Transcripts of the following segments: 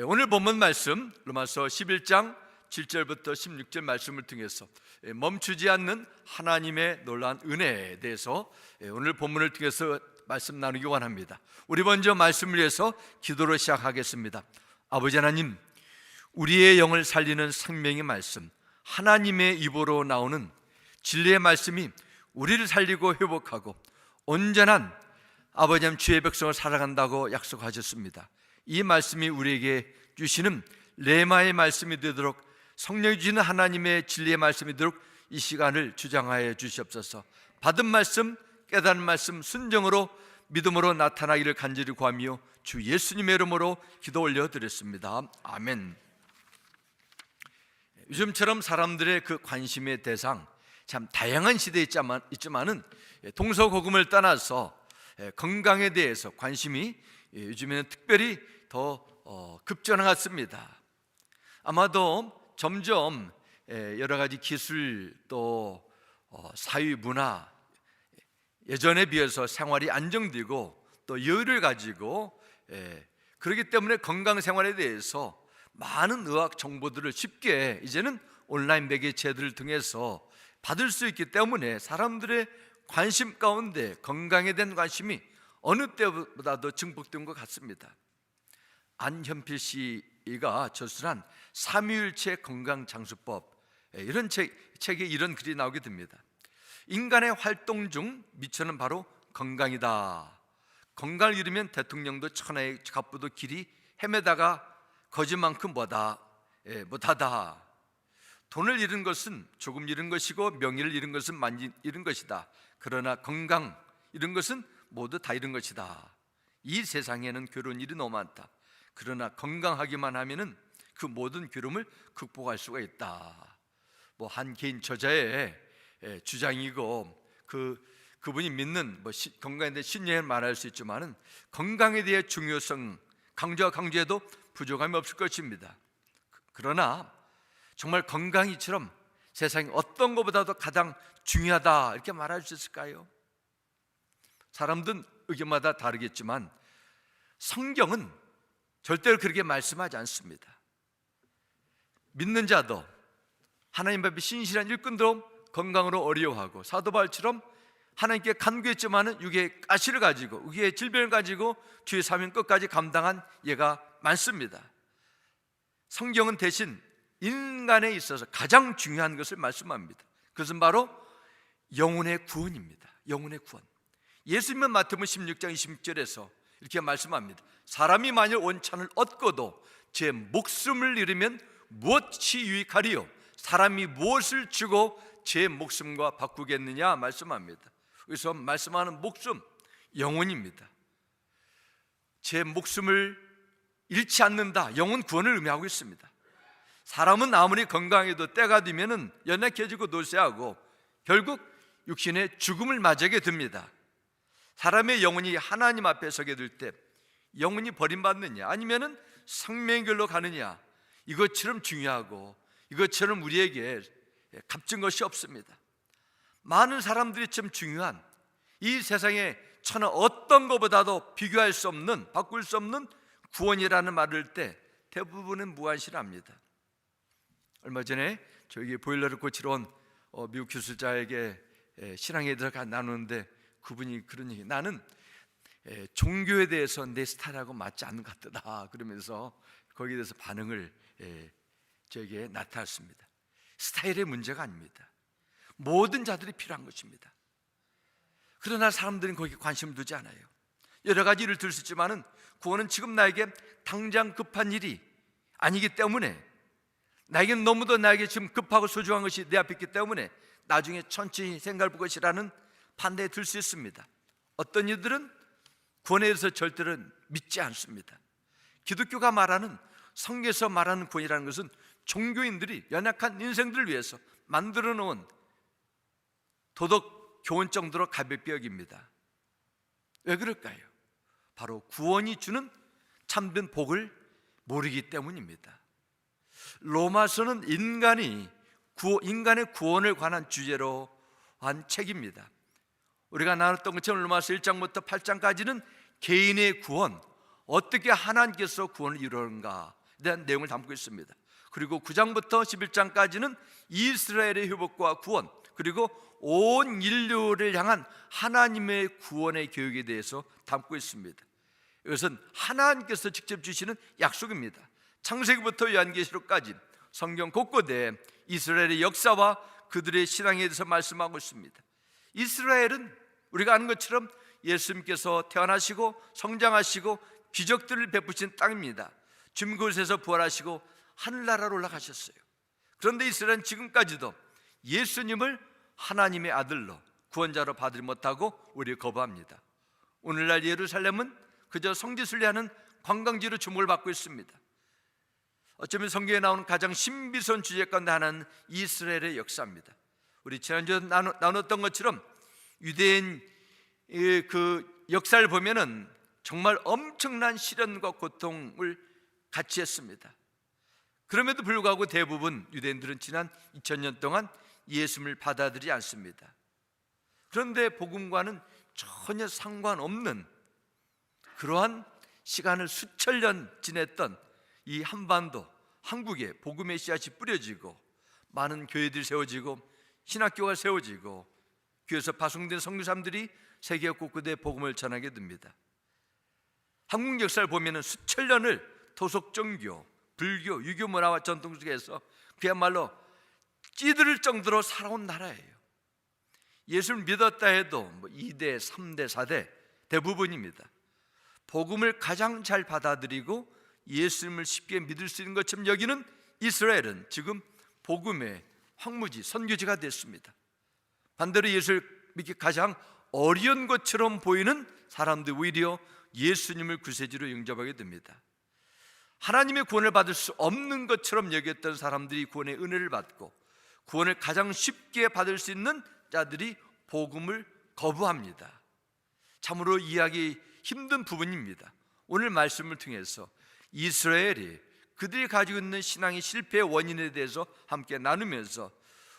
오늘 본문 말씀 로마서 11장 7절부터 16절 말씀을 통해서 멈추지 않는 하나님의 놀라운 은혜에 대해서 오늘 본문을 통해서 말씀 나누기 원합니다. 우리 먼저 말씀을 위해서 기도로 시작하겠습니다. 아버지 하나님, 우리의 영을 살리는 생명의 말씀, 하나님의 입으로 나오는 진리의 말씀이 우리를 살리고 회복하고 온전한 아버지 하나님 주의 백성을 살아간다고 약속하셨습니다. 이 말씀이 우리에게 주시는 레마의 말씀이 되도록, 성령이 주시는 하나님의 진리의 말씀이 되도록 이 시간을 주장하여 주시옵소서. 받은 말씀, 깨달은 말씀 순종으로 믿음으로 나타나기를 간절히 구하며 주 예수님의 이름으로 기도 올려드렸습니다. 아멘. 요즘처럼 사람들의 그 관심의 대상 참 다양한 시대에 있지만은 동서고금을 떠나서 건강에 대해서 관심이 요즘에는 특별히 더 급전한 것 같습니다. 아마도 점점 여러 가지 기술 또 사회 문화, 예전에 비해서 생활이 안정되고 또 여유를 가지고 그렇기 때문에 건강 생활에 대해서 많은 의학 정보들을 쉽게 이제는 온라인 매개체들을 통해서 받을 수 있기 때문에 사람들의 관심 가운데 건강에 대한 관심이 어느 때보다도 증폭된 것 같습니다. 안현필 씨가 저술한 삼위일체 건강장수법, 이런 책에 이런 글이 나오게 됩니다. 인간의 활동 중 미천은 바로 건강이다. 건강을 잃으면 대통령도 천하의 갑부도 길이 헤매다가 거지만큼 못하다. 돈을 잃은 것은 조금 잃은 것이고 명예를 잃은 것은 많이 잃은 것이다. 그러나 건강 잃은 것은 모두 다 잃은 것이다. 이 세상에는 괴로운 일이 너무 많다. 그러나 건강하기만 하면은 그 모든 괴로움을 극복할 수가 있다. 한 개인 저자의 주장이고 그분이 믿는 건강에 대해 신념을 말할 수 있지만은 건강에 대해 중요성 강조해도 부족함이 없을 것입니다. 그러나 정말 건강이처럼 세상에 어떤 것보다도 가장 중요하다 이렇게 말할 수 있을까요? 사람들은 의견마다 다르겠지만 성경은 절대로 그렇게 말씀하지 않습니다. 믿는 자도 하나님 앞에 신실한 일꾼도 건강으로 어려워하고 사도 바울처럼 하나님께 간구했지만은 육의 가시를 가지고 육의 질병을 가지고 주의 사명 끝까지 감당한 예가 많습니다. 성경은 대신 인간에 있어서 가장 중요한 것을 말씀합니다. 그것은 바로 영혼의 구원입니다. 영혼의 구원. 예수님은 마태복음 16장 26절에서 이렇게 말씀합니다. 사람이 만일 원천을 얻고도 제 목숨을 잃으면 무엇이 유익하리요? 사람이 무엇을 주고 제 목숨과 바꾸겠느냐 말씀합니다. 그래서 말씀하는 목숨, 영혼입니다. 제 목숨을 잃지 않는다, 영혼 구원을 의미하고 있습니다. 사람은 아무리 건강해도 때가 되면은 연약해지고 노쇠하고 결국 육신의 죽음을 맞이하게 됩니다. 사람의 영혼이 하나님 앞에 서게 될 때 영혼이 버림받느냐 아니면은 생명길로 가느냐, 이것처럼 중요하고 이것처럼 우리에게 값진 것이 없습니다. 많은 사람들이 참 중요한 이 세상에 천하 어떤 것보다도 비교할 수 없는, 바꿀 수 없는 구원이라는 말을 할 때 대부분은 무관심합니다. 얼마 전에 저기 보일러를 고치러 온 미국 기술자에게 신앙에 대해서 나누는데 그분이 그런 얘기, 나는 종교에 대해서 내 스타일하고 맞지 않는 것 같다 그러면서 거기에 대해서 반응을 저에게 나타났습니다. 스타일의 문제가 아닙니다. 모든 자들이 필요한 것입니다. 그러나 사람들은 거기에 관심을 두지 않아요. 여러 가지 일을 들 수 있지만은 구원은 지금 나에게 당장 급한 일이 아니기 때문에, 나에게는 너무도 나에게 지금 급하고 소중한 것이 내 앞에 있기 때문에 나중에 천천히 생각해 볼 것이라는 판단에 들 수 있습니다. 어떤 이들은 구원에 대해서 절대로 믿지 않습니다. 기독교가 말하는, 성경에서 말하는 구원이라는 것은 종교인들이 연약한 인생들을 위해서 만들어 놓은 도덕 교훈 정도로 가볍게 여깁니다. 왜 그럴까요? 바로 구원이 주는 참된 복을 모르기 때문입니다. 로마서는 인간의 구원을 관한 주제로 한 책입니다. 우리가 나눴던 것처럼 로마서 1장부터 8장까지는 개인의 구원, 어떻게 하나님께서 구원을 이루는가, 대한 내용을 담고 있습니다. 그리고 9장부터 11장까지는 이스라엘의 회복과 구원, 그리고 온 인류를 향한 하나님의 구원의 계획에 대해서 담고 있습니다. 이것은 하나님께서 직접 주시는 약속입니다. 창세기부터 요한계시록까지 성경 곳곳에 이스라엘의 역사와 그들의 신앙에 대해서 말씀하고 있습니다. 이스라엘은 우리가 아는 것처럼 예수님께서 태어나시고 성장하시고 기적들을 베푸신 땅입니다. 죽은 곳에서 부활하시고 하늘나라로 올라가셨어요. 그런데 이스라엘은 지금까지도 예수님을 하나님의 아들로 구원자로 받지 못하고 오히려 거부합니다. 오늘날 예루살렘은 그저 성지순례하는 관광지로 주목을 받고 있습니다. 어쩌면 성경에 나오는 가장 신비스러운 주제 가운데 하나는 이스라엘의 역사입니다. 우리 지난주에 나눴던 것처럼 유대인 그 역사를 보면은 정말 엄청난 시련과 고통을 같이 했습니다. 그럼에도 불구하고 대부분 유대인들은 지난 2000년 동안 예수님을 받아들이지 않습니다. 그런데 복음과는 전혀 상관없는 그러한 시간을 수천 년 지냈던 이 한반도, 한국에 복음의 씨앗이 뿌려지고 많은 교회들이 세워지고 신학교가 세워지고 교회에서 파송된 선교사님들이 세계 곳곳에 복음을 전하게 됩니다. 한국 역사를 보면 수천 년을 토속종교, 불교, 유교 문화와 전통 속에서 그야말로 찌들을 정도로 살아온 나라예요. 예수를 믿었다 해도 2대, 3대, 4대 대부분입니다. 복음을 가장 잘 받아들이고 예수님을 쉽게 믿을 수 있는 것처럼 여기는 이스라엘은 지금 복음의 황무지, 선교지가 됐습니다. 반대로 예수를 믿기 가장 어려운 것처럼 보이는 사람들 오히려 예수님을 구세주로 영접하게 됩니다. 하나님의 구원을 받을 수 없는 것처럼 여겼던 사람들이 구원의 은혜를 받고 구원을 가장 쉽게 받을 수 있는 자들이 복음을 거부합니다. 참으로 이해하기 힘든 부분입니다. 오늘 말씀을 통해서 이스라엘이 그들이 가지고 있는 신앙의 실패의 원인에 대해서 함께 나누면서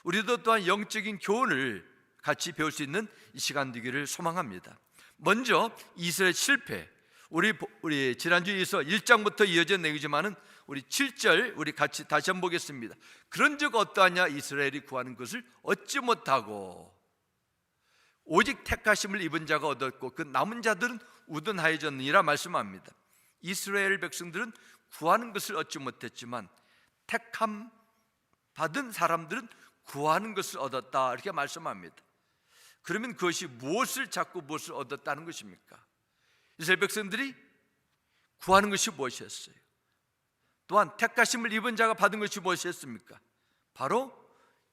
우리도 또한 영적인 교훈을 같이 배울 수 있는 이 시간 되기를 소망합니다. 먼저 이스라엘 실패, 우리 지난주에서 1장부터 이어진 내용이지만은 우리 7절 우리 같이 다시 한번 보겠습니다. 그런즉 어떠하냐 이스라엘이 구하는 것을 얻지 못하고 오직 택하심을 입은 자가 얻었고 그 남은 자들은 우둔하여졌느니라 말씀합니다. 이스라엘 백성들은 구하는 것을 얻지 못했지만 택함 받은 사람들은 구하는 것을 얻었다 이렇게 말씀합니다. 그러면 그것이 무엇을 찾고 무엇을 얻었다는 것입니까? 이스라엘 백성들이 구하는 것이 무엇이었어요? 또한 택하심을 입은 자가 받은 것이 무엇이었습니까? 바로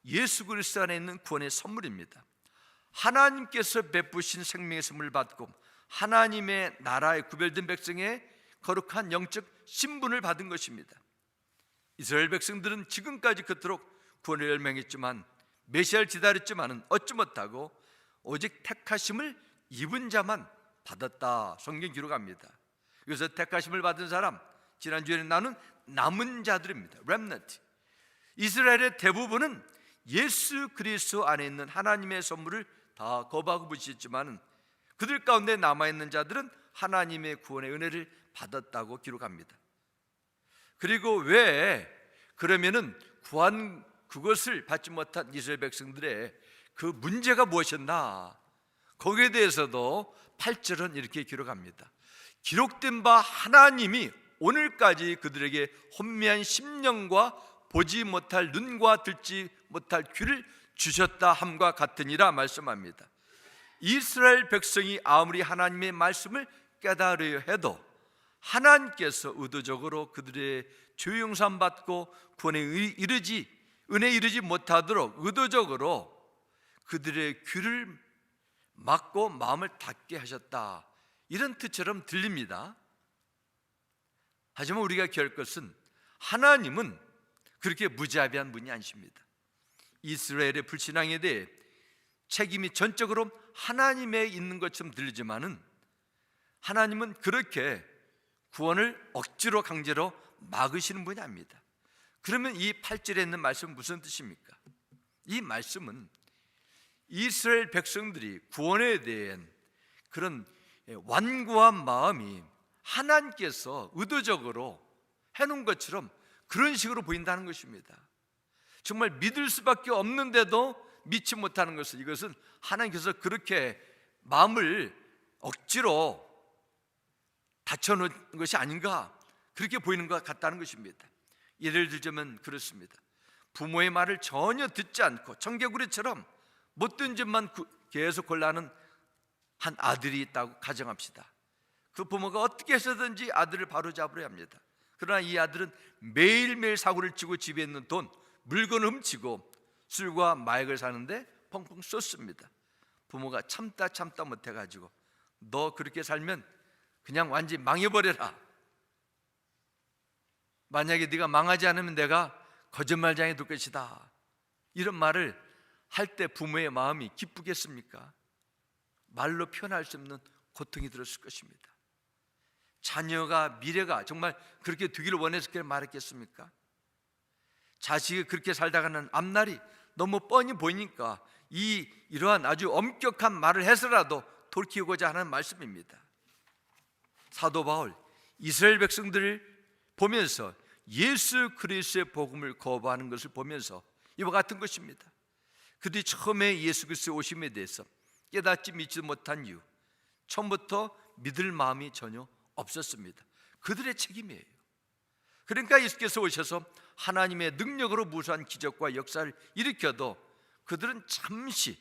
예수 그리스도 안에 있는 구원의 선물입니다. 하나님께서 베푸신 생명의 선물을 받고 하나님의 나라에 구별된 백성의 거룩한 영적 신분을 받은 것입니다. 이스라엘 백성들은 지금까지 그토록 구원을 열망했지만 메시아를 기다렸지만은 얻지 못하고 오직 택하심을 입은 자만 받았다 성경 기록합니다. 그래서 택하심을 받은 사람 지난주에 나눈 남은 자들입니다. 렘넌트. 이스라엘의 대부분은 예수 그리스도 안에 있는 하나님의 선물을 다 거부하고 부시했지만 그들 가운데 남아있는 자들은 하나님의 구원의 은혜를 받았다고 기록합니다. 그리고 왜 그러면은 구한 그것을 받지 못한 이스라엘 백성들의 그 문제가 무엇이었나? 거기에 대해서도 8절은 이렇게 기록합니다. 기록된 바 하나님이 오늘까지 그들에게 혼미한 심령과 보지 못할 눈과 듣지 못할 귀를 주셨다 함과 같으니라 말씀합니다. 이스라엘 백성이 아무리 하나님의 말씀을 깨달으려 해도 하나님께서 의도적으로 그들의 죄용산 받고 구원에 은혜에 이르지 못하도록 의도적으로 그들의 귀를 막고 마음을 닫게 하셨다 이런 뜻처럼 들립니다. 하지만 우리가 기할 것은 하나님은 그렇게 무자비한 분이 아니십니다. 이스라엘의 불신앙에 대해 책임이 전적으로 하나님에 있는 것처럼 들리지만은 하나님은 그렇게 구원을 억지로 강제로 막으시는 분이 아닙니다. 그러면 이 8절에 있는 말씀은 무슨 뜻입니까? 이 말씀은 이스라엘 백성들이 구원에 대한 그런 완고한 마음이 하나님께서 의도적으로 해놓은 것처럼 그런 식으로 보인다는 것입니다. 정말 믿을 수밖에 없는데도 믿지 못하는 것은, 이것은 하나님께서 그렇게 마음을 억지로 닫혀놓은 것이 아닌가, 그렇게 보이는 것 같다는 것입니다. 예를 들자면 그렇습니다. 부모의 말을 전혀 듣지 않고 청개구리처럼 못된 짓만 계속 골라하는 한 아들이 있다고 가정합시다. 그 부모가 어떻게 해서든지 아들을 바로잡으려 합니다. 그러나 이 아들은 매일매일 사고를 치고 집에 있는 돈, 물건을 훔치고 술과 마약을 사는데 펑펑 쏟습니다. 부모가 참다 못해가지고 너 그렇게 살면 그냥 완전히 망해버려라. 만약에 네가 망하지 않으면 내가 거짓말장에 둘 것이다. 이런 말을 할 때 부모의 마음이 기쁘겠습니까? 말로 표현할 수 없는 고통이 들었을 것입니다. 자녀가, 미래가 정말 그렇게 되기를 원해서 그렇게 말했겠습니까? 자식이 그렇게 살다가는 앞날이 너무 뻔히 보이니까 이러한 아주 엄격한 말을 해서라도 돌이키고자 하는 말씀입니다. 사도 바울, 이스라엘 백성들을 보면서 예수 그리스도의 복음을 거부하는 것을 보면서 이와 같은 것입니다. 그들이 처음에 예수 그리스도의 오심에 대해서 깨닫지 믿지 못한 이유, 처음부터 믿을 마음이 전혀 없었습니다. 그들의 책임이에요. 그러니까 예수께서 오셔서 하나님의 능력으로 무수한 기적과 역사를 일으켜도 그들은 잠시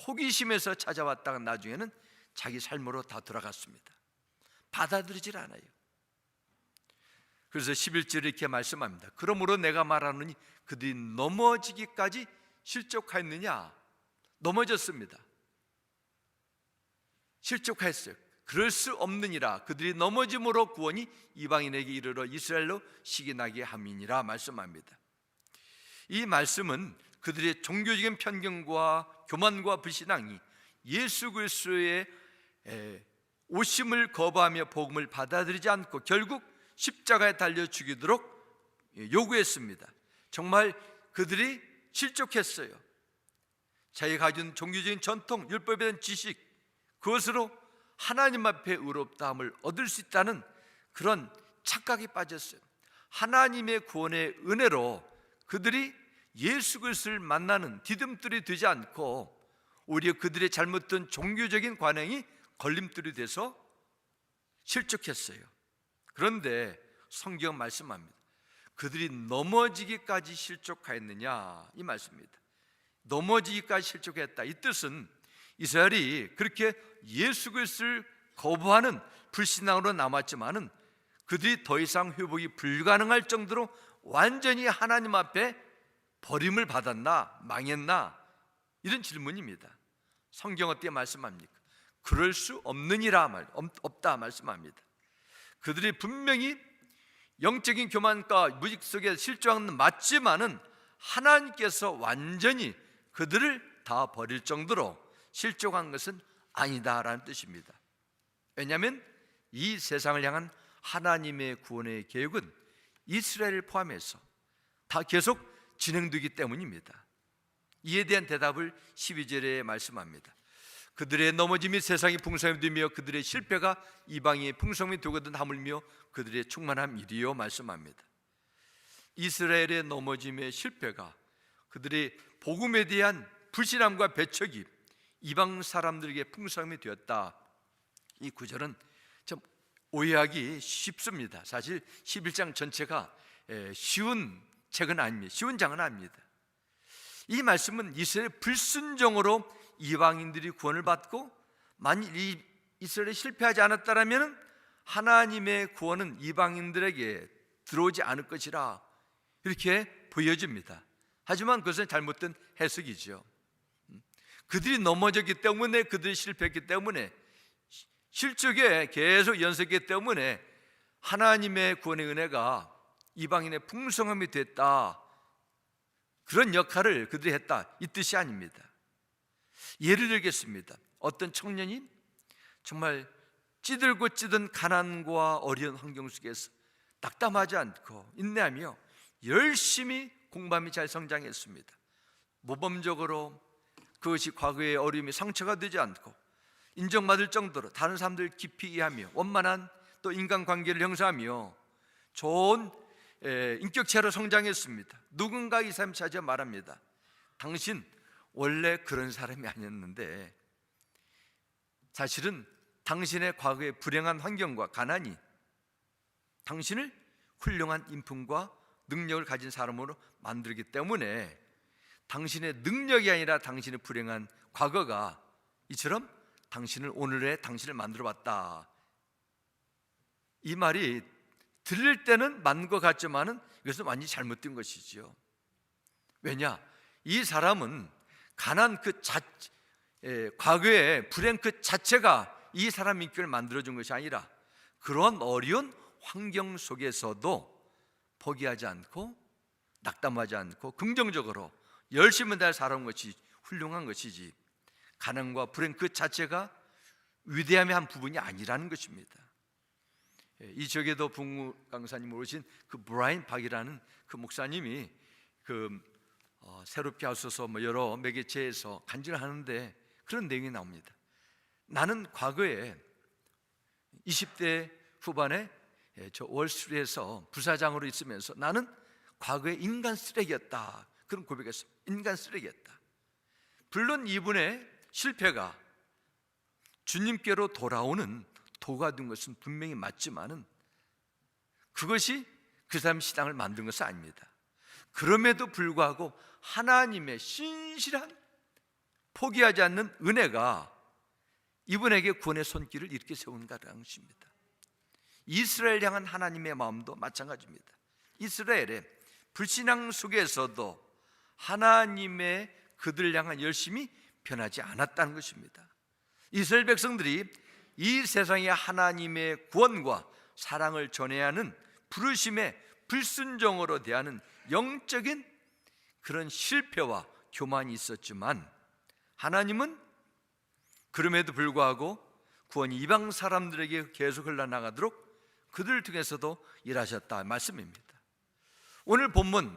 호기심에서 찾아왔다가 나중에는 자기 삶으로 다 돌아갔습니다. 받아들이질 않아요. 그래서 11절에 이렇게 말씀합니다. 그러므로 내가 말하노니 그들이 넘어지기까지 실족하였느냐? 넘어졌습니다. 실족하였어요. 그럴 수 없느니라. 그들이 넘어짐으로 구원이 이방인에게 이르러 이스라엘로 시기나게 함이니라 말씀합니다. 이 말씀은 그들의 종교적인 편견과 교만과 불신앙이 예수 그리스도의 오심을 거부하며 복음을 받아들이지 않고 결국 십자가에 달려 죽이도록 요구했습니다. 정말 그들이 실족했어요. 자기가 가진 종교적인 전통, 율법에 대한 지식, 그것으로 하나님 앞에 의롭다함을 얻을 수 있다는 그런 착각에 빠졌어요. 하나님의 구원의 은혜로 그들이 예수 그리스도를 만나는 디딤돌이 되지 않고 오히려 그들의 잘못된 종교적인 관행이 걸림돌이 돼서 실족했어요. 그런데 성경 말씀합니다. 그들이 넘어지기까지 실족하였느냐, 이 말씀입니다. 넘어지기까지 실족했다. 이 뜻은 이스라엘이 그렇게 예수 그리스도를 거부하는 불신앙으로 남았지만은 그들이 더 이상 회복이 불가능할 정도로 완전히 하나님 앞에 버림을 받았나, 망했나, 이런 질문입니다. 성경 어떻게 말씀합니까? 그럴 수 없느니라 없다 말씀합니다. 그들이 분명히 영적인 교만과 무직 속에 실족하는 맞지만은 하나님께서 완전히 그들을 다 버릴 정도로 실족한 것은 아니다라는 뜻입니다. 왜냐하면 이 세상을 향한 하나님의 구원의 계획은 이스라엘을 포함해서 다 계속 진행되기 때문입니다. 이에 대한 대답을 12절에 말씀합니다. 그들의 넘어짐이 세상이 풍성히 되며 그들의 실패가 이방이 풍성히 되거든 하물며 그들의 충만함 이리요 말씀합니다. 이스라엘의 넘어짐의 실패가 그들의 복음에 대한 불신함과 배척이 이방 사람들에게 풍성함이 되었다. 이 구절은 좀 오해하기 쉽습니다. 사실 11장 전체가 쉬운 책은 아닙니다. 쉬운 장은 아닙니다. 이 말씀은 이스라엘 불순종으로 이방인들이 구원을 받고 만일 이 이스라엘이 실패하지 않았다면 하나님의 구원은 이방인들에게 들어오지 않을 것이라 이렇게 보여집니다. 하지만 그것은 잘못된 해석이죠. 그들이 넘어졌기 때문에, 그들이 실패했기 때문에, 실족에 계속 연속했기 때문에 하나님의 구원의 은혜가 이방인의 풍성함이 됐다, 그런 역할을 그들이 했다, 이 뜻이 아닙니다. 예를 들겠습니다. 어떤 청년이 정말 찌들고 찌든 가난과 어려운 환경 속에서 낙담하지 않고 인내하며 열심히 공부하며 잘 성장했습니다. 모범적으로 그것이 과거의 어려움이 상처가 되지 않고 인정받을 정도로 다른 사람들 깊이 이해하며 원만한 또 인간관계를 형성하며 좋은 인격체로 성장했습니다. 누군가 이 사람 찾아 말합니다. 당신 원래 그런 사람이 아니었는데 사실은 당신의 과거의 불행한 환경과 가난이 당신을 훌륭한 인품과 능력을 가진 사람으로 만들기 때문에 당신의 능력이 아니라 당신의 불행한 과거가 이처럼 당신을 오늘의 당신을 만들어 봤다. 이 말이 들릴 때는 맞는 것 같지만은 이것은 완전히 잘못된 것이죠. 왜냐? 이 사람은 가난 과거의 불행 그 자체가 이 사람 인격을 만들어준 것이 아니라 그런 어려운 환경 속에서도 포기하지 않고 낙담하지 않고 긍정적으로 열심히 잘 살아온 것이 훌륭한 것이지, 가난과 불행 그 자체가 위대함의 한 부분이 아니라는 것입니다. 이 지역에도 북무 강사님 오신 그 브라인 박이라는 그 목사님이 새롭게 하소서 여러 매개체에서 간증을 하는데 그런 내용이 나옵니다. 나는 과거에 20대 후반에 저 월스트리트에서 부사장으로 있으면서 나는 과거에 인간 쓰레기였다, 그런 고백했습니다. 인간 쓰레기였다. 물론 이분의 실패가 주님께로 돌아오는 도가 된 것은 분명히 맞지만은 그것이 그 사람 신앙을 만든 것은 아닙니다. 그럼에도 불구하고 하나님의 신실한 포기하지 않는 은혜가 이분에게 구원의 손길을 이렇게 세운다는 것입니다. 이스라엘 향한 하나님의 마음도 마찬가지입니다. 이스라엘의 불신앙 속에서도 하나님의 그들을 향한 열심이 변하지 않았다는 것입니다. 이스라엘 백성들이 이 세상에 하나님의 구원과 사랑을 전해야 하는 부르심에 불순종으로 대하는 영적인 그런 실패와 교만이 있었지만 하나님은 그럼에도 불구하고 구원이 이방 사람들에게 계속 흘러나가도록 그들을 통해서도 일하셨다 말씀입니다. 오늘 본문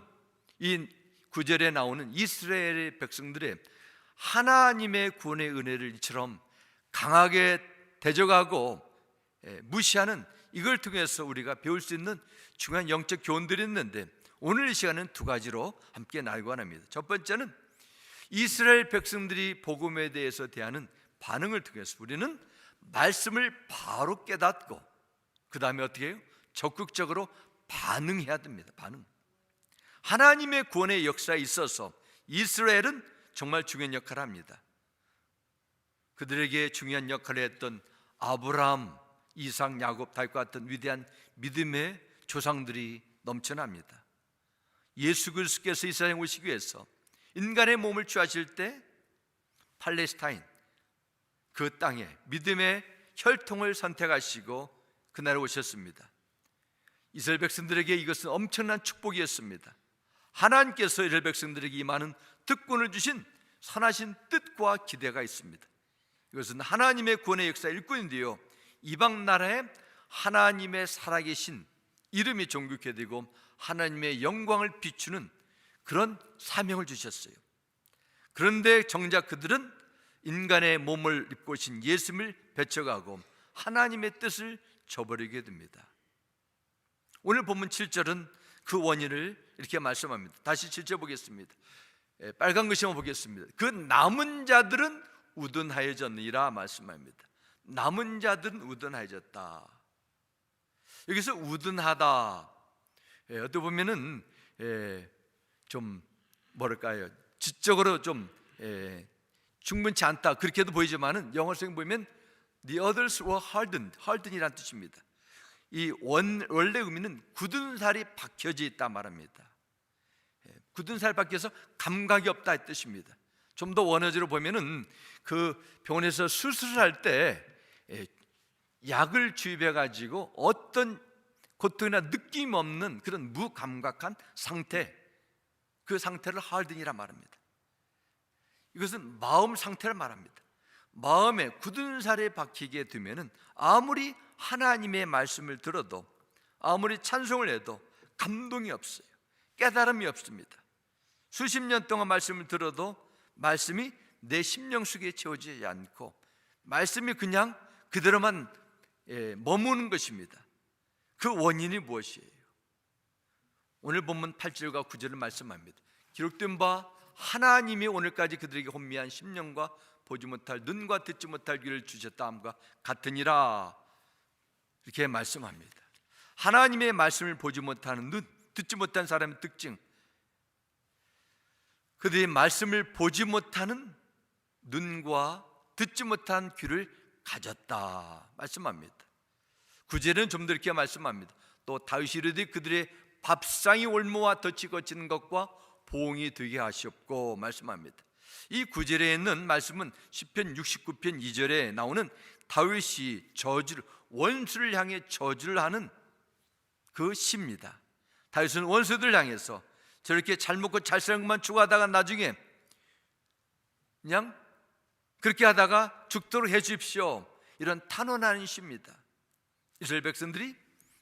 이 9절에 나오는 이스라엘의 백성들의 하나님의 구원의 은혜를 이처럼 강하게 대적하고 무시하는 이걸 통해서 우리가 배울 수 있는 중요한 영적 교훈들이 있는데 오늘 이 시간은 두 가지로 함께 나누고 합니다. 첫 번째는 이스라엘 백성들이 복음에 대해서 대하는 반응을 통해서 우리는 말씀을 바로 깨닫고 그 다음에 어떻게 해요? 적극적으로 반응해야 됩니다. 반응. 하나님의 구원의 역사에 있어서 이스라엘은 정말 중요한 역할을 합니다. 그들에게 중요한 역할을 했던 아브라함, 이삭, 야곱, 다윗과 같은 위대한 믿음의 조상들이 넘쳐납니다. 예수 그리스도께서 이 세상에 오시기 위해서 인간의 몸을 취하실 때 팔레스타인 그 땅에 믿음의 혈통을 선택하시고 그날에 오셨습니다. 이스라엘 백성들에게 이것은 엄청난 축복이었습니다. 하나님께서 이스라엘 백성들에게 이 많은 특권을 주신 선하신 뜻과 기대가 있습니다. 이것은 하나님의 구원의 역사의 일꾼인데요, 이방 나라에 하나님의 살아계신 이름이 존귀케 되고 하나님의 영광을 비추는 그런 사명을 주셨어요. 그런데 정작 그들은 인간의 몸을 입고 오신 예수님을 배척하고 하나님의 뜻을 저버리게 됩니다. 오늘 본문 7절은 그 원인을 이렇게 말씀합니다. 다시 7절 보겠습니다. 빨간 글씨만 보겠습니다. 그 남은 자들은 우둔하여졌느니라 말씀합니다. 남은 자들은 우둔하여졌다. 여기서 우둔하다, 어떻게 보면은 좀 뭐랄까요, 지적으로 좀 충분치 않다 그렇게도 보이지만은 영어 성경 보면 the others were hardened이라는 뜻입니다. 이 원래 의미는 굳은 살이 박혀져 있다 말합니다. 굳은 살 박혀서 감각이 없다 이 뜻입니다. 좀 더 원어지로 보면은 그 병원에서 수술할 때 약을 주입해 가지고 어떤 고통이나 느낌 없는 그런 무감각한 상태, 그 상태를 harden이라 말합니다. 이것은 마음 상태를 말합니다. 마음에 굳은 살이 박히게 되면은 아무리 하나님의 말씀을 들어도 아무리 찬송을 해도 감동이 없어요. 깨달음이 없습니다. 수십 년 동안 말씀을 들어도 말씀이 내 심령 속에 채워지지 않고 말씀이 그냥 그대로만 머무는 것입니다. 그 원인이 무엇이에요? 오늘 본문 8절과 9절을 말씀합니다. 기록된 바 하나님이 오늘까지 그들에게 혼미한 심령과 보지 못할 눈과 듣지 못할 귀를 주셨다 함과 같으니라, 이렇게 말씀합니다. 하나님의 말씀을 보지 못하는 눈, 듣지 못한 사람의 특징, 그들의 말씀을 보지 못하는 눈과 듣지 못한 귀를 가졌다 말씀합니다. 9절은 좀 더 이렇게 말씀합니다. 또 다윗이 이르되 그들의 밥상이 올무와 덫이 거치는 것과 보응이 되게 하시옵고 말씀합니다. 이 9절에 있는 말씀은 시편 69편 2절에 나오는 다윗이 저주를, 원수를 향해 저주를 하는 그 시입니다. 다윗은 원수들을 향해서 저렇게 잘 먹고 잘 사는 것만 추구하다가 나중에 그냥 그렇게 하다가 죽도록 해 주십시오, 이런 탄원하는 시입니다. 이스라엘 백성들이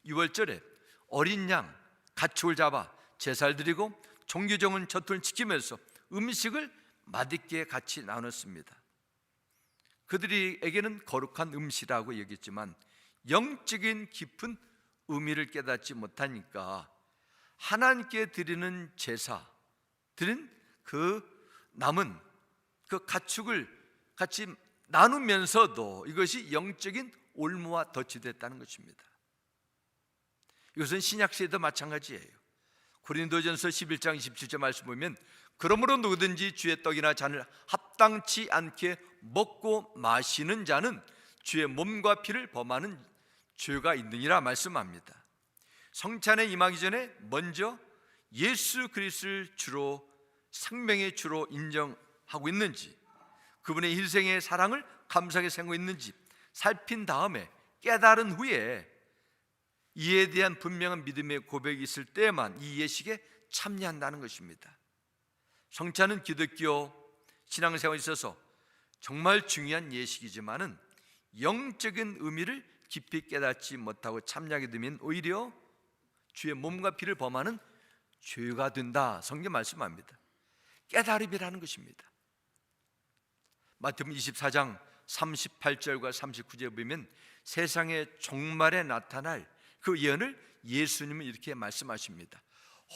6월절에 어린 양, 가축을 잡아 제사를 드리고 종교적인 전통을 지키면서 음식을 맛있게 같이 나눴습니다. 그들에게는 거룩한 음식이라고 여겼지만 영적인 깊은 의미를 깨닫지 못하니까 하나님께 드리는 제사, 드린 그 남은 그 가축을 같이 나누면서도 이것이 영적인 올무와 덫이 됐다는 것입니다. 이것은 신약시대도 마찬가지예요. 고린도전서 11장 27절 말씀 보면 그러므로 누구든지 주의 떡이나 잔을 합당치 않게 먹고 마시는 자는 주의 몸과 피를 범하는 죄가 있느니라 말씀합니다. 성찬에 임하기 전에 먼저 예수 그리스도를 주로, 생명의 주로 인정하고 있는지, 그분의 일생의 사랑을 감사하게 생각하고 있는지 살핀 다음에 깨달은 후에 이에 대한 분명한 믿음의 고백이 있을 때만 이 예식에 참여한다는 것입니다. 성찬은 기독교 신앙생활에 있어서 정말 중요한 예식이지만은 영적인 의미를 깊이 깨닫지 못하고 참여하게 되면 오히려 주의 몸과 피를 범하는 죄가 된다, 성경 말씀합니다. 깨달음이라는 것입니다. 마태복음 24장 38절과 39절에 보면 세상의 종말에 나타날 그 예언을 예수님은 이렇게 말씀하십니다.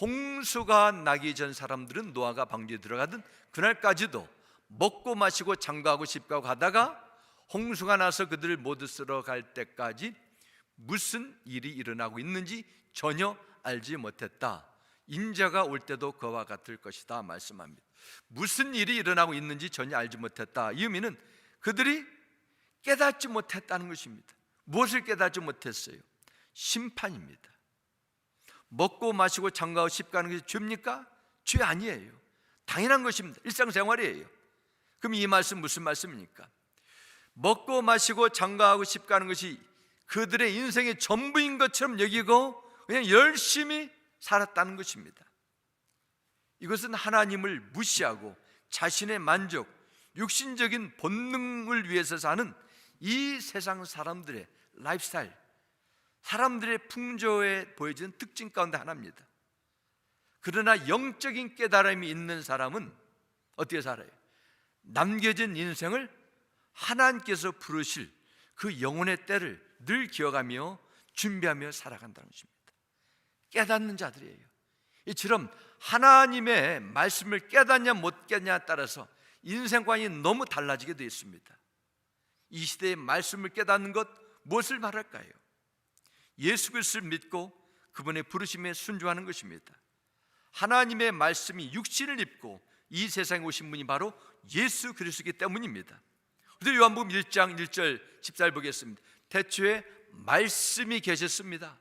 홍수가 나기 전 사람들은 노아가 방주에 들어가던 그날까지도 먹고 마시고 장가하고 집가고 가다가 홍수가 나서 그들을 모두 쓸어갈 때까지 무슨 일이 일어나고 있는지 전혀 알지 못했다. 인자가 올 때도 그와 같을 것이다 말씀합니다. 무슨 일이 일어나고 있는지 전혀 알지 못했다, 이 의미는 그들이 깨닫지 못했다는 것입니다. 무엇을 깨닫지 못했어요? 심판입니다. 먹고 마시고 장가하고 집가는 것이 죄입니까? 죄 아니에요. 당연한 것입니다. 일상생활이에요. 그럼 이 말씀 무슨 말씀입니까? 먹고 마시고 장가하고 집가는 것이 그들의 인생의 전부인 것처럼 여기고 그냥 열심히 살았다는 것입니다. 이것은 하나님을 무시하고 자신의 만족, 육신적인 본능을 위해서 사는 이 세상 사람들의 라이프스타일, 사람들의 풍조에 보여지는 특징 가운데 하나입니다. 그러나 영적인 깨달음이 있는 사람은 어떻게 살아요? 남겨진 인생을 하나님께서 부르실 그 영혼의 때를 늘 기억하며 준비하며 살아간다는 것입니다. 깨닫는 자들이에요. 이처럼 하나님의 말씀을 깨닫냐 못 깨닫냐에 따라서 인생관이 너무 달라지게 되어 있습니다. 이 시대의 말씀을 깨닫는 것, 무엇을 말할까요? 예수 그리스도를 믿고 그분의 부르심에 순종하는 것입니다. 하나님의 말씀이 육신을 입고 이 세상에 오신 분이 바로 예수 그리스도이기 때문입니다. 우리 요한복음 1장 1절 14절 보겠습니다. 태초에 말씀이 계셨습니다.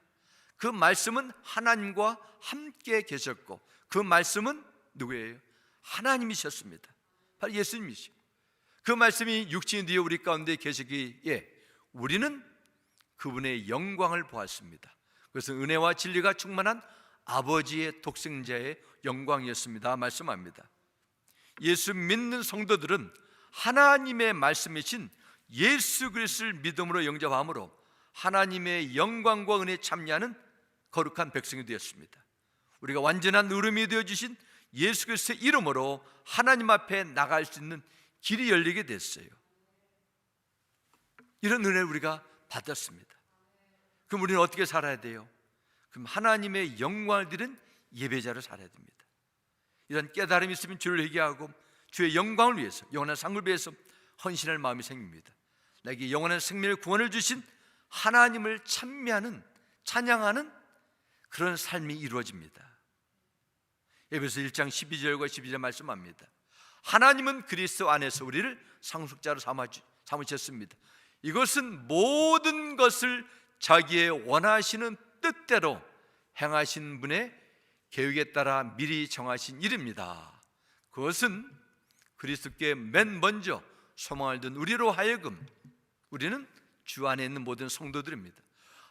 그 말씀은 하나님과 함께 계셨고 그 말씀은 누구예요? 하나님이셨습니다. 바로 예수님이시고 그 말씀이 육신이 되어 우리 가운데 계시기에 우리는 그분의 영광을 보았습니다. 그것은 은혜와 진리가 충만한 아버지의 독생자의 영광이었습니다 말씀합니다. 예수 믿는 성도들은 하나님의 말씀이신 예수 그리스도를 믿음으로 영접함으로 하나님의 영광과 은혜에 참여하는 거룩한 백성이 되었습니다. 우리가 완전한 의름이 되어주신 예수 그리스도의 이름으로 하나님 앞에 나갈 수 있는 길이 열리게 됐어요. 이런 은혜를 우리가 받았습니다. 그럼 우리는 어떻게 살아야 돼요? 그럼 하나님의 영광을 드리는 예배자로 살아야 됩니다. 이런 깨달음이 있으면 주를 회개하고 주의 영광을 위해서, 영원한 상을 위해서 헌신할 마음이 생깁니다. 내게 영원한 생명의 구원을 주신 하나님을 찬미하는, 찬양하는 그런 삶이 이루어집니다. 에베소 1장 12절과 12절 말씀합니다. 하나님은 그리스도 안에서 우리를 상속자로 삼으셨습니다. 이것은 모든 것을 자기의 원하시는 뜻대로 행하신 분의 계획에 따라 미리 정하신 일입니다. 그것은 그리스도께 맨 먼저 소망을 둔 우리로 하여금, 우리는 주 안에 있는 모든 성도들입니다,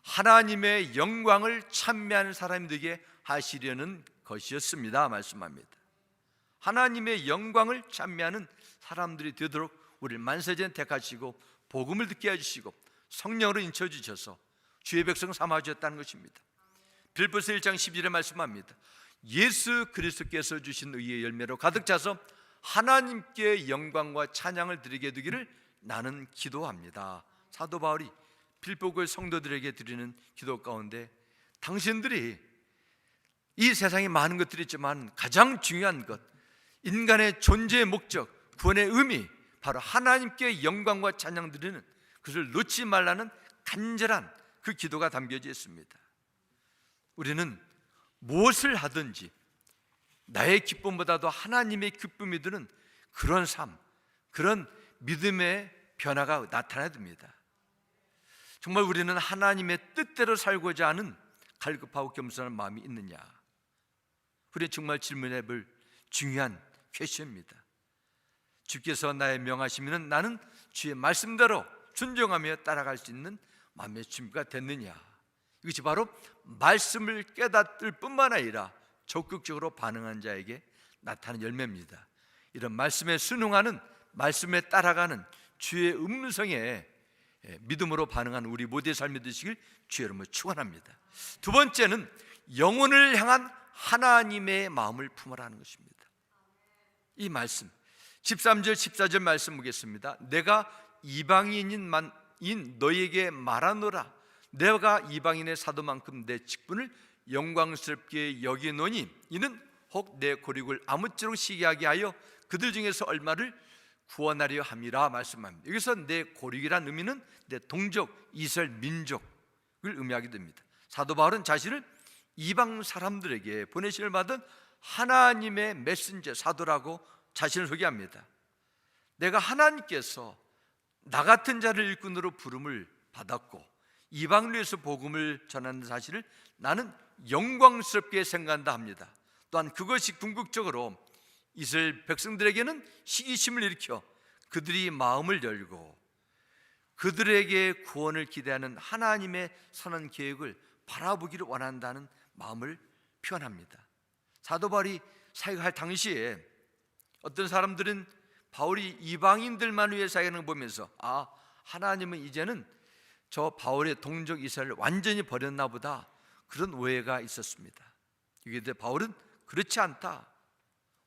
하나님의 영광을 찬미하는 사람이 되게 하시려는 것이었습니다 말씀합니다. 하나님의 영광을 찬미하는 사람들이 되도록 우리를 만세전에 택하시고 복음을 듣게 해주시고 성령으로 인쳐주셔서 주의 백성 삼아주셨다는 것입니다. 빌립보서 1장 12절에 말씀합니다. 예수 그리스도께서 주신 의의 열매로 가득 차서 하나님께 영광과 찬양을 드리게 되기를 나는 기도합니다. 사도 바울이 빌립보 교회 성도들에게 드리는 기도 가운데, 당신들이 이 세상에 많은 것들이 있지만 가장 중요한 것, 인간의 존재의 목적, 구원의 의미, 바로 하나님께 영광과 찬양 드리는 그것을 놓지 말라는 간절한 그 기도가 담겨져 있습니다. 우리는 무엇을 하든지 나의 기쁨보다도 하나님의 기쁨이 드는 그런 삶, 그런 믿음의 변화가 나타나야 됩니다. 정말 우리는 하나님의 뜻대로 살고자 하는 갈급하고 겸손한 마음이 있느냐? 우리는 정말 질문해 볼 중요한 퀘션입니다. 주께서 나의 명하시면 나는 주의 말씀대로 순종하며 따라갈 수 있는 마음의 준비가 됐느냐? 이것이 바로 말씀을 깨닫을 뿐만 아니라 적극적으로 반응한 자에게 나타나는 열매입니다. 이런 말씀에 순응하는, 말씀에 따라가는 주의 음성에 믿음으로 반응하는 우리 모두의 삶이 되시길 주의 이름으로 축원합니다. 두 번째는 영혼을 향한 하나님의 마음을 품으라는 것입니다. 이 말씀 13절 14절 말씀 보겠습니다. 내가 이방인인 너희에게 말하노라. 내가 이방인의 사도만큼 내 직분을 영광스럽게 여기노니 이는 혹 내 고륙을 아무쪼록 시기하게 하여 그들 중에서 얼마를 구원하려 함이라 말씀합니다. 여기서 내 고륙이란 의미는 내 동족 이스라엘 민족을 의미하게 됩니다. 사도 바울은 자신을 이방 사람들에게 보내심을 받은 하나님의 메신저 사도라고 자신을 소개합니다. 내가 하나님께서 나 같은 자를 일꾼으로 부름을 받았고 이방을 위해서 복음을 전하는 사실을 나는 영광스럽게 생각한다 합니다. 또한 그것이 궁극적으로 이스라엘 백성들에게는 시기심을 일으켜 그들이 마음을 열고 그들에게 구원을 기대하는 하나님의 선한 계획을 바라보기를 원한다는 마음을 표현합니다. 사도 바울이 사역할 당시에 어떤 사람들은 바울이 이방인들만 위해 사역하는 걸 보면서 하나님은 이제는 저 바울의 동족 이스라엘을 완전히 버렸나 보다, 그런 오해가 있었습니다. 그런데 바울은 그렇지 않다.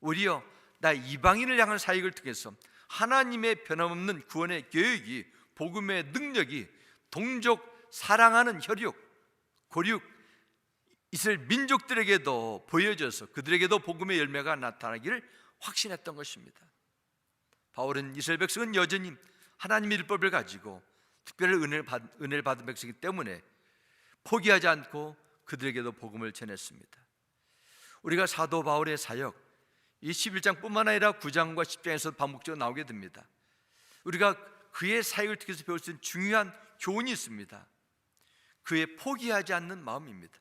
오히려 나 이방인을 향한 사역을 통해서 하나님의 변함없는 구원의 계획이, 복음의 능력이 동족 사랑하는 혈육, 고륙 이스라엘 민족들에게도 보여져서 그들에게도 복음의 열매가 나타나기를 확신했던 것입니다. 바울은 이스라엘 백성은 여전히 하나님의 율법을 가지고 특별히 은혜를 받은 백성이기 때문에 포기하지 않고 그들에게도 복음을 전했습니다. 우리가 사도 바울의 사역, 이 11장뿐만 아니라 9장과 10장에서 반복적으로 나오게 됩니다. 우리가 그의 사역을 통해서 배울 수 있는 중요한 교훈이 있습니다. 그의 포기하지 않는 마음입니다.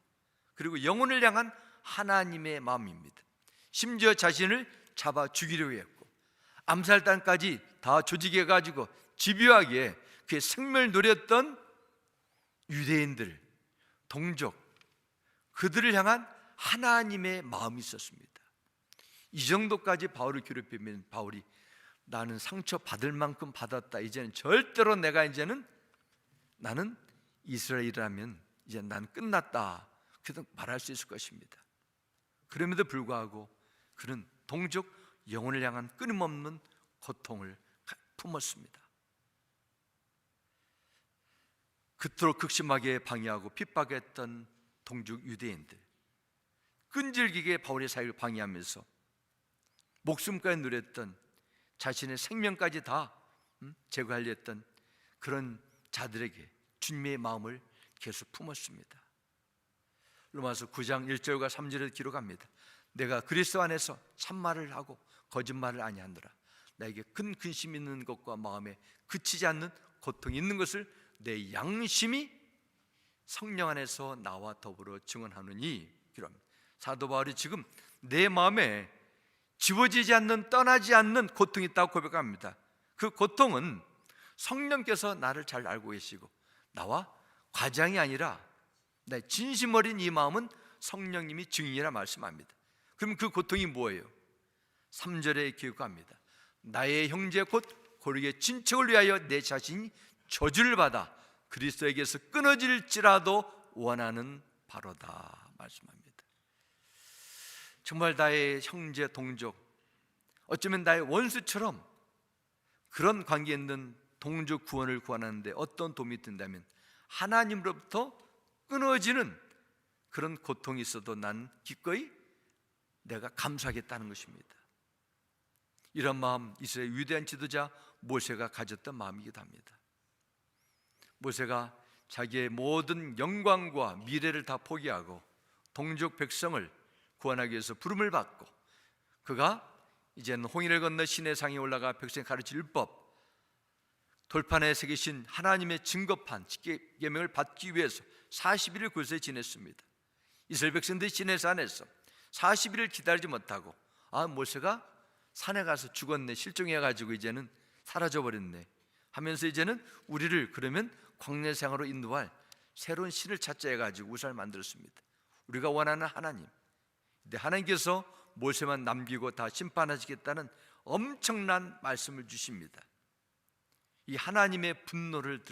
그리고 영혼을 향한 하나님의 마음입니다. 심지어 자신을 잡아 죽이려고 했고 암살단까지 다 조직해가지고 집요하게 그의 생명을 노렸던 유대인들, 동족, 그들을 향한 하나님의 마음이 있었습니다. 이 정도까지 바울을 괴롭히면 바울이 나는 상처 받을 만큼 받았다, 이제는 절대로 나는 이스라엘이라면 이제 난 끝났다, 그래도 말할 수 있을 것입니다. 그럼에도 불구하고 그는 동족 영혼을 향한 끊임없는 고통을 품었습니다. 그토록 극심하게 방해하고 핍박했던 동족 유대인들, 끈질기게 바울의 사역을 방해하면서 목숨까지 누렸던, 자신의 생명까지 다 제거하려 했던 그런 자들에게 주님의 마음을 계속 품었습니다. 로마서 9장 1절과 3절에 기록합니다. 내가 그리스도 안에서 참말을 하고 거짓말을 아니하노라. 나에게 큰 근심이 있는 것과 마음에 그치지 않는 고통이 있는 것을 내 양심이 성령 안에서 나와 더불어 증언하느니. 기록합니다. 사도 바울이 지금 내 마음에 지워지지 않는, 떠나지 않는 고통이 있다고 고백합니다. 그 고통은 성령께서 나를 잘 알고 계시고 나와 과장이 아니라 내 진심 어린 이 마음은 성령님이 증인이라 말씀합니다. 그럼 그 고통이 뭐예요? 3절에 기록합니다. 나의 형제 곧 고르게 친척을 위하여 내 자신이 저주를 받아 그리스도에게서 끊어질지라도 원하는 바로다 말씀합니다. 정말 나의 형제 동족, 어쩌면 나의 원수처럼 그런 관계에 있는 동족 구원을 구하는데 어떤 도움이 된다면 하나님으로부터 끊어지는 그런 고통이 있어도 난 기꺼이 내가 감사하겠다는 것입니다. 이런 마음 이스라엘 위대한 지도자 모세가 가졌던 마음이기도 합니다. 모세가 자기의 모든 영광과 미래를 다 포기하고 동족 백성을 구원하기 위해서 부름을 받고, 그가 이제는 홍해를 건너 시내상에 올라가 백성에 가르칠 율법, 돌판에 새기신 하나님의 증거판 십계명을 받기 위해서 40일을 굴세 지냈습니다. 이스라엘 백성들이 시내산에서 40일을 기다리지 못하고 모세가 산에 가서 죽었네, 실종해가지고 이제는 사라져버렸네 하면서 이제는 우리를 그러면 광야 생활로 인도할 새로운 신을 찾자 해가지고 우상을 만들었습니다. 우리가 원하는 하나님, 근데 하나님께서 모세만 남기고 다 심판하시겠다는 엄청난 말씀을 주십니다. 이 하나님의 분노를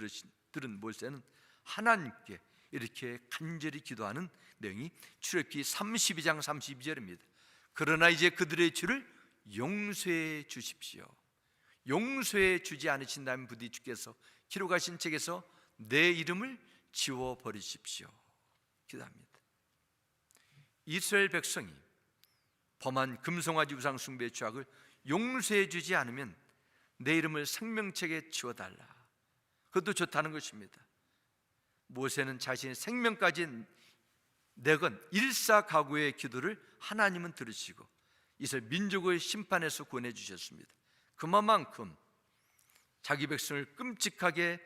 들은 모세는 하나님께 이렇게 간절히 기도하는 내용이 출애굽기 32장 32절입니다. 그러나 이제 그들의 죄를 용서해 주십시오. 용서해 주지 않으신다면 부디 주께서 기록하신 책에서 내 이름을 지워버리십시오 기도합니다. 이스라엘 백성이 범한 금송아지 우상 숭배의 죄악을 용서해 주지 않으면 내 이름을 생명책에 지워달라, 그것도 좋다는 것입니다. 모세는 자신의 생명까지 내건 일사각오의 기도를 하나님은 들으시고 이스라엘 민족의 심판에서 구원해 주셨습니다. 그만큼 자기 백성을 끔찍하게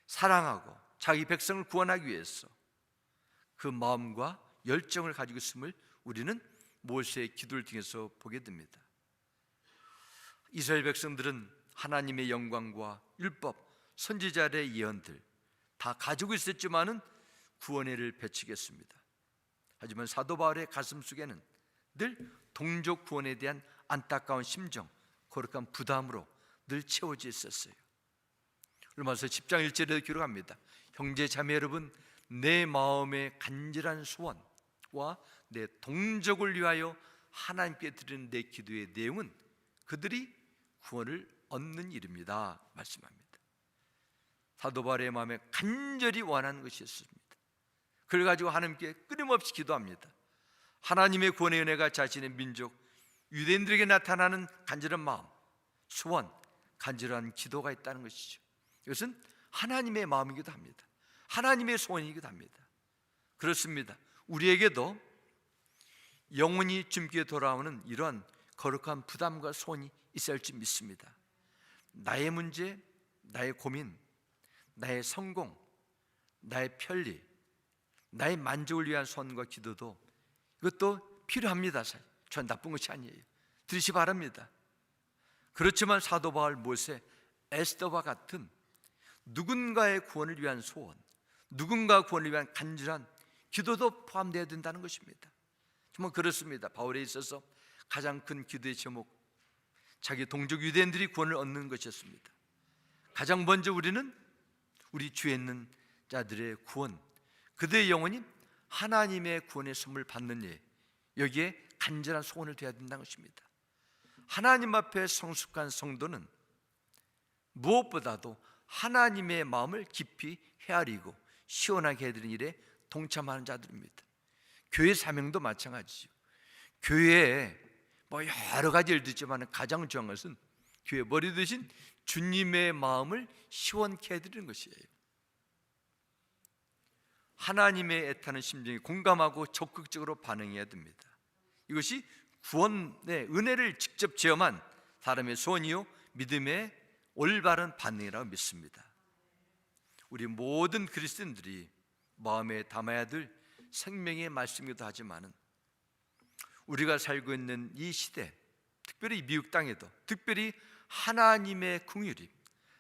사랑하고 자기 백성을 구원하기 위해서 그 마음과 열정을 가지고 있음을 우리는 모세의 기도를 통해서 보게 됩니다. 이스라엘 백성들은 하나님의 영광과 율법, 선지자들의 예언들 다 가지고 있었지만은 구원의 일을 배치겠습니다. 하지만 사도 바울의 가슴 속에는 늘 동족 구원에 대한 안타까운 심정, 거룩한 부담으로 늘 채워져 있었어요. 로마서 10장 1절에 기록합니다. 형제 자매 여러분, 내 마음의 간절한 소원과 내 동족을 위하여 하나님께 드리는 내 기도의 내용은 그들이 구원을 얻는 일입니다 말씀합니다. 사도 바울의 마음에 간절히 원하는 것이었습니다. 그걸 가지고 하나님께 끊임없이 기도합니다. 하나님의 구원의 은혜가 자신의 민족 유대인들에게 나타나는 간절한 마음, 소원, 간절한 기도가 있다는 것이죠. 이것은 하나님의 마음이기도 합니다. 하나님의 소원이기도 합니다. 그렇습니다. 우리에게도 영원히 주님께 돌아오는 이런 거룩한 부담과 소원이 있어야 할지 믿습니다. 나의 문제, 나의 고민, 나의 성공, 나의 편리, 나의 만족을 위한 소원과 기도도 이것도 필요합니다. 전 나쁜 것이 아니에요. 들으시 바랍니다. 그렇지만 사도 바울, 모세, 에스더와 같은 누군가의 구원을 위한 소원, 누군가 구원을 위한 간절한 기도도 포함되어야 된다는 것입니다. 정말 그렇습니다. 바울에 있어서 가장 큰 기도의 제목, 자기 동족 유대인들이 구원을 얻는 것이었습니다. 가장 먼저 우리는 우리 주에 있는 자들의 구원, 그들의 영혼이 하나님의 구원의 선물 받는 일, 여기에 간절한 소원을 둬야 된다는 것입니다. 하나님 앞에 성숙한 성도는 무엇보다도 하나님의 마음을 깊이 헤아리고 시원하게 해드리는 일에 동참하는 자들입니다. 교회 사명도 마찬가지죠. 교회에 여러 가지 일도 있지만 가장 중요한 것은 교회 머리 되신 주님의 마음을 시원케 해드리는 것이에요. 하나님의 애타는 심정에 공감하고 적극적으로 반응해야 됩니다. 이것이 구원의 은혜를 직접 체험한 사람의 소원이요 믿음의 올바른 반응이라고 믿습니다. 우리 모든 그리스도인들이 마음에 담아야 될 생명의 말씀이기도 하지만 우리가 살고 있는 이 시대, 특별히 미국 땅에도 특별히 하나님의 긍휼이,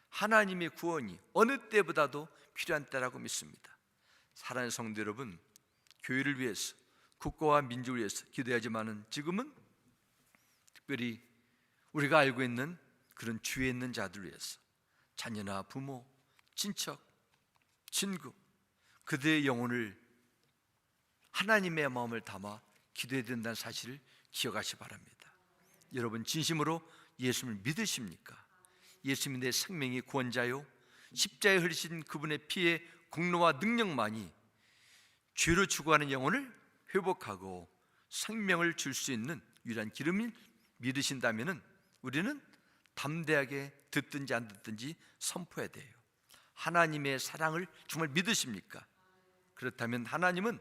하나님의 구원이 어느 때보다도 필요한 때라고 믿습니다. 사랑하는 성도 여러분, 교회를 위해서, 국가와 민족을 위해서 기도하지만은 지금은 특별히 우리가 알고 있는 그런 주위에 있는 자들 위해서 자녀나 부모, 친척, 친구, 그들의 영혼을 하나님의 마음을 담아 기도해야 된다는 사실을 기억하시 바랍니다. 여러분 진심으로 예수님을 믿으십니까? 예수님이 내 생명의 구원자요 십자가에 흘리신 그분의 피의 공로와 능력만이 죄로 죽어가는 영혼을 회복하고 생명을 줄 수 있는 유일한 기름을 믿으신다면 우리는 담대하게 듣든지 안 듣든지 선포해야 돼요. 하나님의 사랑을 정말 믿으십니까? 그렇다면 하나님은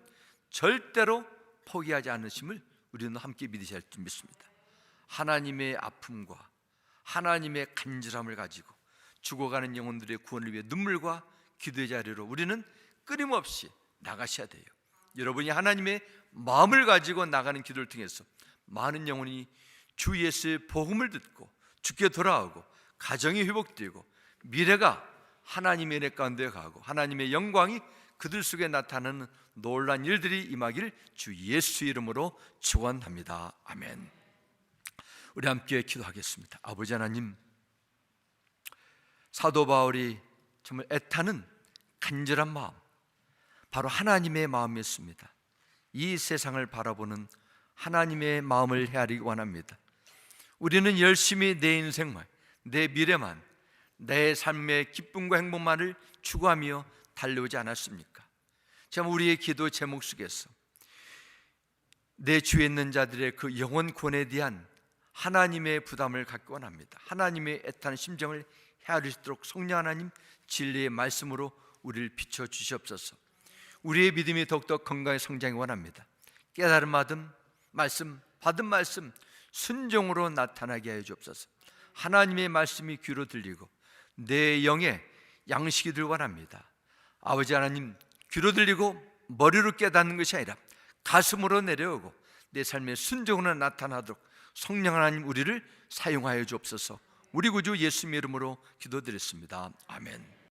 절대로 포기하지 않으심을 우리는 함께 믿으셔야 할 줄 믿습니다. 하나님의 아픔과 하나님의 간절함을 가지고 죽어가는 영혼들의 구원을 위해 눈물과 기도의 자리로 우리는 끊임없이 나가셔야 돼요. 여러분이 하나님의 마음을 가지고 나가는 기도를 통해서 많은 영혼이 주 예수의 복음을 듣고 주께 돌아오고 가정이 회복되고 미래가 하나님의 은혜 가운데 가고 하나님의 영광이 그들 속에 나타나는 놀라운 일들이 임하기를 주 예수 이름으로 축원합니다. 아멘. 우리 함께 기도하겠습니다. 아버지 하나님, 사도 바울이 정말 애타는 간절한 마음, 바로 하나님의 마음이었습니다. 이 세상을 바라보는 하나님의 마음을 헤아리기 원합니다. 우리는 열심히 내 인생만, 내 미래만, 내 삶의 기쁨과 행복만을 추구하며 달려오지 않았습니까? 참 우리의 기도 제목 속에서 내 주위에 있는 자들의 그 영혼 구원에 대한 하나님의 부담을 갖기 원합니다. 하나님의 애타는 심정을 헤아리시도록 성령 하나님 진리의 말씀으로 우리를 비춰 주시옵소서. 우리의 믿음이 더욱더 건강히 성장하기 원합니다. 깨달음 받은 말씀 순종으로 나타나게 하여 주옵소서. 하나님의 말씀이 귀로 들리고 내 영에 양식이 들 원합니다. 아버지 하나님, 귀로 들리고 머리로 깨닫는 것이 아니라 가슴으로 내려오고 내 삶의 순종으로 나타나도록 성령 하나님 우리를 사용하여 주옵소서. 우리 구주 예수님의 이름으로 기도드렸습니다. 아멘.